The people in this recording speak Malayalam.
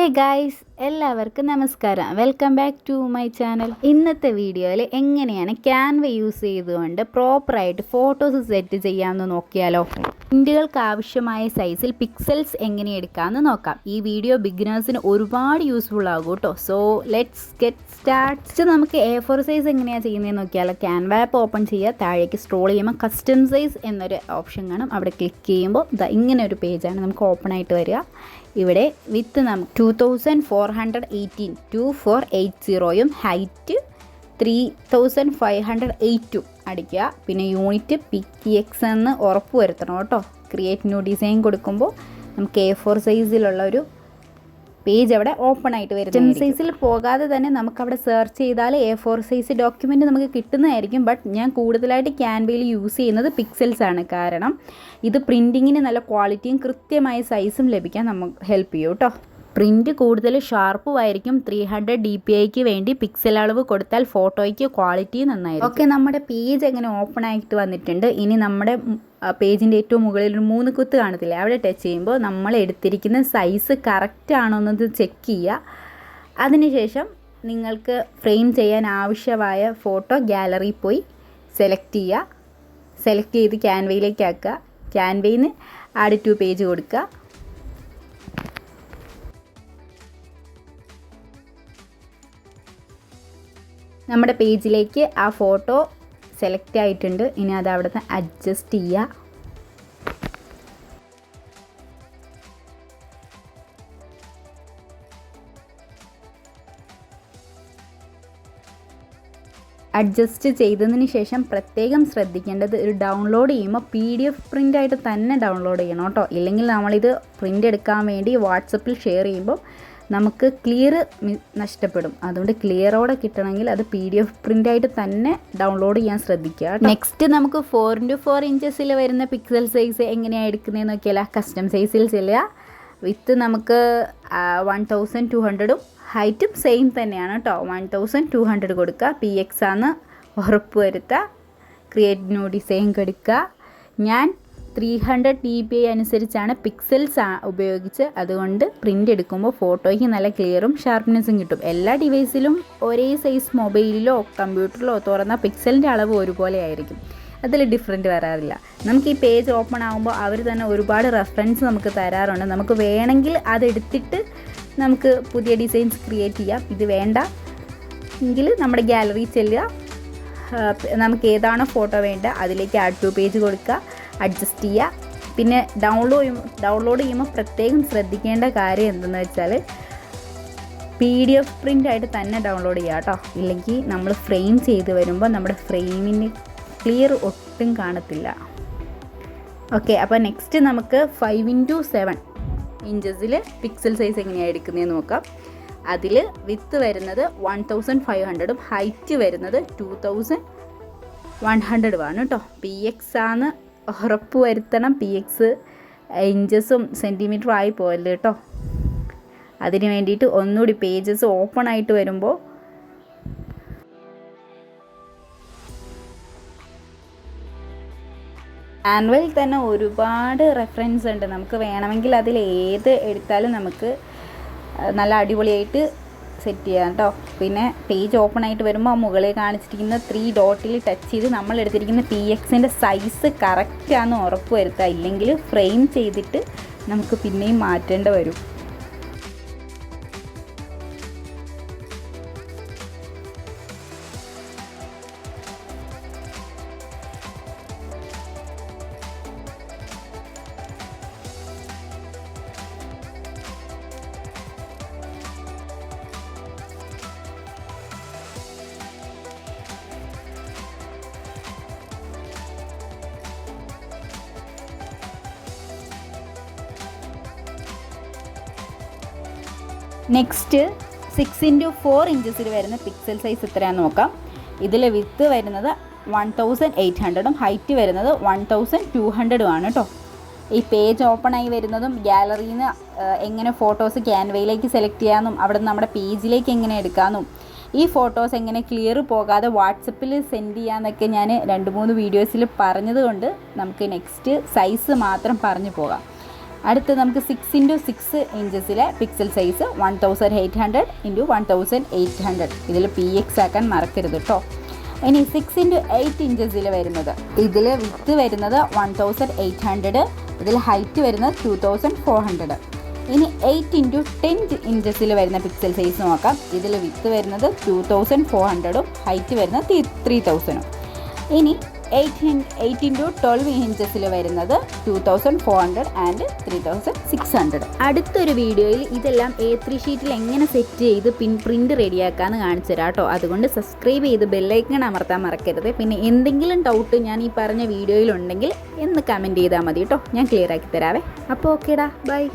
ഹായ് ഗായ്സ്, എല്ലാവർക്കും നമസ്കാരം. Welcome back to my channel. ഇന്നത്തെ വീഡിയോയിൽ എങ്ങനെയാണ് ക്യാൻവ യൂസ് ചെയ്തുകൊണ്ട് പ്രോപ്പറായിട്ട് ഫോട്ടോസ് സെറ്റ് ചെയ്യാമെന്ന് നോക്കിയാലോ. പ്രിൻറ്റുകൾക്ക് ആവശ്യമായ സൈസിൽ പിക്സൽസ് എങ്ങനെ എടുക്കാമെന്ന് നോക്കാം. ഈ വീഡിയോ ബിഗിനേഴ്സിന് ഒരുപാട് യൂസ്ഫുൾ ആകും കേട്ടോ. So let's get start. നമുക്ക് A4 സൈസ് എങ്ങനെയാണ് ചെയ്യുന്നതെന്ന് നോക്കിയാലോ. ക്യാൻവ ആപ്പ് ഓപ്പൺ ചെയ്യുക, താഴേക്ക് സ്ക്രോൾ ചെയ്യുമ്പോൾ കസ്റ്റം സൈസ് എന്നൊരു ഓപ്ഷൻ കാണും. അവിടെ ക്ലിക്ക് ചെയ്യുമ്പോൾ ഇങ്ങനെ ഒരു പേജാണ് നമുക്ക് ഓപ്പൺ ആയിട്ട് വരിക. ഇവിടെ വിത്ത് നമുക്ക് 2418 2480 ഹൈറ്റ് 3582 അടിക്കുക. പിന്നെ യൂണിറ്റ് PX എന്ന് ഉറപ്പ് വരുത്തണം കേട്ടോ. ക്രിയേറ്റ് ന്യൂ ഡിസൈൻ കൊടുക്കുമ്പോൾ നമുക്ക് A4 സൈസിലുള്ള ഒരു പേജ് അവിടെ ഓപ്പൺ ആയിട്ട് വരും. 10 സൈസിൽ പോകാതെ തന്നെ നമുക്കവിടെ സെർച്ച് ചെയ്താൽ A4 സൈസ് ഡോക്യുമെൻറ്റ് നമുക്ക് കിട്ടുന്നതായിരിക്കും. ബട്ട് ഞാൻ കൂടുതലായിട്ട് ക്യാൻവയിൽ യൂസ് ചെയ്യുന്നത് പിക്സൽസ് ആണ്. കാരണം ഇത് പ്രിൻറ്റിങ്ങിന് നല്ല ക്വാളിറ്റിയും കൃത്യമായ സൈസും ലഭിക്കാൻ നമുക്ക് ഹെൽപ്പ് ചെയ്യും കേട്ടോ. പ്രിൻറ്റ് കൂടുതൽ ഷാർപ്പുമായിരിക്കും. 300 dpi വേണ്ടി പിക്സൽ അളവ് കൊടുത്താൽ ഫോട്ടോയ്ക്ക് ക്വാളിറ്റി നന്നായിരിക്കും. ഓക്കെ, നമ്മുടെ പേജ് എങ്ങനെ ഓപ്പൺ ആയിട്ട് വന്നിട്ടുണ്ട്. ഇനി നമ്മുടെ പേജിൻ്റെ ഏറ്റവും മുകളിൽ ഒരു 3 കുത്ത് കാണത്തില്ലേ, അവിടെ ടച്ച് ചെയ്യുമ്പോൾ നമ്മൾ എടുത്തിരിക്കുന്ന സൈസ് കറക്റ്റ് ആണോ എന്നത് ചെക്ക് ചെയ്യുക. അതിനുശേഷം നിങ്ങൾക്ക് ഫ്രെയിം ചെയ്യാൻ ആവശ്യമായ ഫോട്ടോ ഗാലറിയിൽ പോയി സെലക്ട് ചെയ്യുക. സെലക്ട് ചെയ്ത് ക്യാൻവയിലേക്ക് ആക്കുക. ക്യാൻവയിൽ നിന്ന് ആഡ് ടു പേജ് കൊടുക്കുക. നമ്മുടെ പേജിലേക്ക് ആ ഫോട്ടോ സെലക്ട് ആയിട്ടുണ്ട്. ഇനി അത് അവിടെ നിന്ന് അഡ്ജസ്റ്റ് ചെയ്യുക. അഡ്ജസ്റ്റ് ചെയ്തതിന് ശേഷം പ്രത്യേകം ശ്രദ്ധിക്കേണ്ടത്, ഒരു ഡൗൺലോഡ് ചെയ്യുമ്പോൾ PDF പ്രിൻ്റായിട്ട് തന്നെ ഡൗൺലോഡ് ചെയ്യണം കേട്ടോ. ഇല്ലെങ്കിൽ നമ്മളിത് പ്രിൻ്റ് എടുക്കാൻ വേണ്ടി വാട്സപ്പിൽ ഷെയർ ചെയ്യുമ്പോൾ നമുക്ക് ക്ലിയർ നഷ്ടപ്പെടും. അതുകൊണ്ട് ക്ലിയറോടെ കിട്ടണമെങ്കിൽ അത് PDF പ്രിൻ്റായിട്ട് തന്നെ ഡൗൺലോഡ് ചെയ്യാൻ ശ്രദ്ധിക്കുക. നെക്സ്റ്റ് നമുക്ക് 4x4 ഇഞ്ചസിൽ വരുന്ന പിക്സൽ സൈസ് എങ്ങനെയാണ് എടുക്കുന്നതെന്ന് നോക്കിയാൽ കസ്റ്റം സൈസിൽ ചെല്ലുക. വിത്ത് നമുക്ക് 1200 ഹൈറ്റും സെയിം തന്നെയാണ് കേട്ടോ. 1200 കൊടുക്കുക. PX ആണ് ഉറപ്പ് വരുത്തുക. ക്രിയേറ്റ് ന്യൂ ഡിസൈൻ കൊടുക്കുക. ഞാൻ 300 dpi അനുസരിച്ചാണ് പിക്സൽസ് ഉപയോഗിച്ച്. അതുകൊണ്ട് പ്രിൻ്റ് എടുക്കുമ്പോൾ ഫോട്ടോയ്ക്ക് നല്ല ക്ലിയറും ഷാർപ്നെസ്സും കിട്ടും. എല്ലാ ഡിവൈസിലും ഒരേ സൈസ് മൊബൈലിലോ കമ്പ്യൂട്ടറിലോ തുറന്ന പിക്സലിൻ്റെ അളവ് ഒരുപോലെ ആയിരിക്കും. അതിൽ ഡിഫറൻറ്റ് വരാറില്ല. നമുക്ക് ഈ പേജ് ഓപ്പൺ ആകുമ്പോൾ അവർ തന്നെ ഒരുപാട് റെഫറൻസ് നമുക്ക് തരാറുണ്ട്. നമുക്ക് വേണമെങ്കിൽ അതെടുത്തിട്ട് നമുക്ക് പുതിയ ഡിസൈൻസ് ക്രിയേറ്റ് ചെയ്യാം. ഇത് വേണ്ട എങ്കിൽ നമ്മുടെ ഗാലറി ചെല്ലുക. നമുക്ക് ഏതാണോ ഫോട്ടോ വേണ്ട അതിലേക്ക് ആഡ് ടു പേജ് കൊടുക്കുക. അഡ്ജസ്റ്റ് ചെയ്യുക. പിന്നെ ഡൗൺലോഡ് ചെയ്യുമ്പോൾ പ്രത്യേകം ശ്രദ്ധിക്കേണ്ട കാര്യം എന്തെന്ന് വെച്ചാൽ PDF പ്രിൻ്റായിട്ട് തന്നെ ഡൗൺലോഡ് ചെയ്യുക കേട്ടോ. ഇല്ലെങ്കിൽ നമ്മൾ ഫ്രെയിം ചെയ്ത് വരുമ്പോൾ നമ്മുടെ ഫ്രെയിമിന് ക്ലിയർ ഒട്ടും കാണത്തില്ല. ഓക്കെ, അപ്പോൾ നെക്സ്റ്റ് നമുക്ക് 5x7 ഇഞ്ചസിൽ പിക്സൽ സൈസ് എങ്ങനെയാണ് എടുക്കുന്നതെന്ന് നോക്കാം. അതിൽ വിത്ത് വരുന്നത് 1500 ഹൈറ്റ് വരുന്നത് 2100 ആണ് കേട്ടോ. PX ആണ് ഉറപ്പ് വരുത്തണം. PX ഇഞ്ചസും സെൻറ്റിമീറ്ററും ആയി പോയല്ലോ കേട്ടോ. അതിന് വേണ്ടിയിട്ട് ഒന്നുകൂടി പേജസ് ഓപ്പൺ ആയിട്ട് വരുമ്പോൾ ക്യാൻവയിൽ തന്നെ ഒരുപാട് റെഫറൻസ് ഉണ്ട്. നമുക്ക് വേണമെങ്കിൽ അതിൽ ഏത് എടുത്താലും നമുക്ക് നല്ല അടിപൊളിയായിട്ട് സെറ്റ് ചെയ്യാം കേട്ടോ. പിന്നെ പേജ് ഓപ്പൺ ആയിട്ട് വരുമ്പോൾ മുകളിൽ കാണിച്ചിരിക്കുന്ന 3 ഡോട്ടിൽ ടച്ച് ചെയ്ത് നമ്മൾ എടുത്തിരിക്കുന്ന PXൻ്റെ സൈസ് കറക്റ്റാണെന്ന് ഉറപ്പ് വരുത്തുക. ഇല്ലെങ്കിൽ ഫ്രെയിം ചെയ്തിട്ട് നമുക്ക് പിന്നെയും മാറ്റേണ്ടി വരും. നെക്സ്റ്റ് 6x4 ഇഞ്ചസിൽ വരുന്ന പിക്സൽ സൈസ് എത്രയാണെന്ന് നോക്കാം. ഇതിൽ വിത്ത് വരുന്നത് 1800 ഹൈറ്റ് വരുന്നത് 1200 ആണ് കേട്ടോ. ഈ പേജ് ഓപ്പൺ ആയി വരുന്നതും ഗാലറിയിൽ നിന്ന് എങ്ങനെ ഫോട്ടോസ് ക്യാൻവയിലേക്ക് സെലക്ട് ചെയ്യാമെന്നും അവിടെ നിന്ന് നമ്മുടെ പേജിലേക്ക് എങ്ങനെ എടുക്കാമെന്നും ഈ ഫോട്ടോസ് എങ്ങനെ ക്ലിയർ പോകാതെ വാട്സപ്പിൽ സെൻഡ് ചെയ്യാമെന്നൊക്കെ ഞാൻ 2-3 വീഡിയോസിൽ പറഞ്ഞതുകൊണ്ട് നമുക്ക് നെക്സ്റ്റ് സൈസ് മാത്രം പറഞ്ഞു പോകാം. അടുത്ത് നമുക്ക് 6x6 ഇഞ്ചസിലെ പിക്സൽ സൈസ് 1800 × 1800. ഇതിൽ PX ആക്കാൻ മറക്കരുത് കേട്ടോ. ഇനി 6x8 ഇഞ്ചസിൽ വരുന്നത്, ഇതിൽ വിത്ത് വരുന്നത് 1800, ഇതിൽ ഹൈറ്റ് വരുന്നത് 2400. ഇനി 8x10 ഇഞ്ചസിൽ വരുന്ന പിക്സൽ സൈസ് നോക്കാം. ഇതിൽ വിത്ത് വരുന്നത് 2400 ഹൈറ്റ് വരുന്നത് 3000. ഇനി 8x12 ഇഞ്ചസിൽ വരുന്നത് 2400 ആൻഡ് 3600. അടുത്തൊരു വീഡിയോയിൽ ഇതെല്ലാം A3 ഷീറ്റിൽ എങ്ങനെ സെറ്റ് ചെയ്ത് പ്രിൻറ്റ് റെഡിയാക്കാമെന്ന് കാണിച്ചു തരാം കേട്ടോ. അതുകൊണ്ട് സബ്സ്ക്രൈബ് ചെയ്ത് ബെല്ലൈക്കൺ അമർത്താൻ മറക്കരുത്. പിന്നെ എന്തെങ്കിലും ഡൗട്ട് ഞാൻ ഈ പറഞ്ഞ വീഡിയോയിലുണ്ടെങ്കിൽ എന്ന് കമൻറ്റ് ചെയ്താൽ മതി കേട്ടോ, ഞാൻ ക്ലിയർ ആക്കി തരാവേ. അപ്പോൾ ഓക്കേടാ, ബൈ.